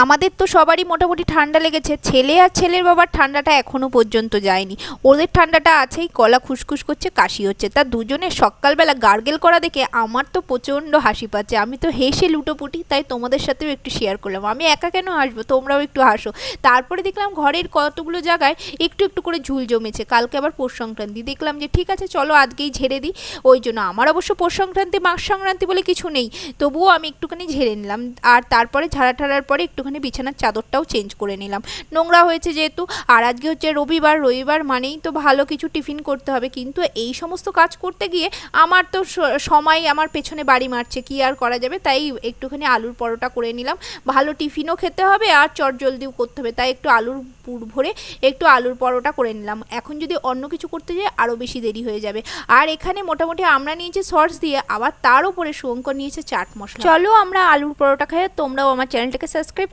আমাদের তো সবারই মোটামুটি ঠান্ডা লেগেছে, ছেলে আর ছেলের বাবার ঠান্ডাটা এখনো পর্যন্ত যায়নি। ওদের ঠান্ডাটা আছেই, গলা খুসখুস করছে, কাশি হচ্ছে। তা দুজনে সকালবেলা গার্গেল করা দেখে আমার তো প্রচণ্ড হাসি পাচ্ছে। আমি তো হেসে লুটোপুটি, তাই তোমাদের সাথেও একটু শেয়ার করলাম। আমি একা কেন হাসবো, তোমরাও একটু হাসো। তারপরে দেখলাম ঘরের কতগুলো জায়গায় একটু একটু করে ঝুল জমেছে, কালকে আবার পৌষ সংক্রান্তি। দেখলাম যে ঠিক আছে চলো আজকেই ঝেড়ে দিই। ওই জন্য আমার অবশ্য পৌষ সংক্রান্তি মাঘ সংক্রান্তি বলে কিছু নেই, তবুও আমি একটুখানি ঝেড়ে নিলাম। আর তারপরে ঝাড়া ঠাড়ার পরে একটুখানি বিছানার চাদরটাও চেঞ্জ করে নিলাম, নোংরা হয়েছে যেহেতু। আর আজকে হচ্ছে রবিবার, রবিবার মানেই তো ভালো কিছু টিফিন করতে হবে। কিন্তু এই সমস্ত কাজ করতে গিয়ে আমার তো সময় আমার পেছনে বাড়ি মারছে, কি আর করা যাবে। তাই একটুখানি আলুর পরোটা করে নিলাম, ভালো টিফিনও খেতে হবে আর চটজলদিও করতে হবে, তাই একটু আলুর পুর ভরে একটু আলুর পরোটা করে নিলাম। এখন যদি অন্য কিছু করতে যাই আরও বেশি দেরি হয়ে যাবে। আর এখানে মোটামুটি আমরা নিয়েছি সস দিয়ে, আবার তার উপরে শুভঙ্কর নিয়েছে চাট মশলা। চলো আমরা আলুর পরোটা খাই, তোমরাও আমার চ্যানেলটাকে সাবস্ক্রাইব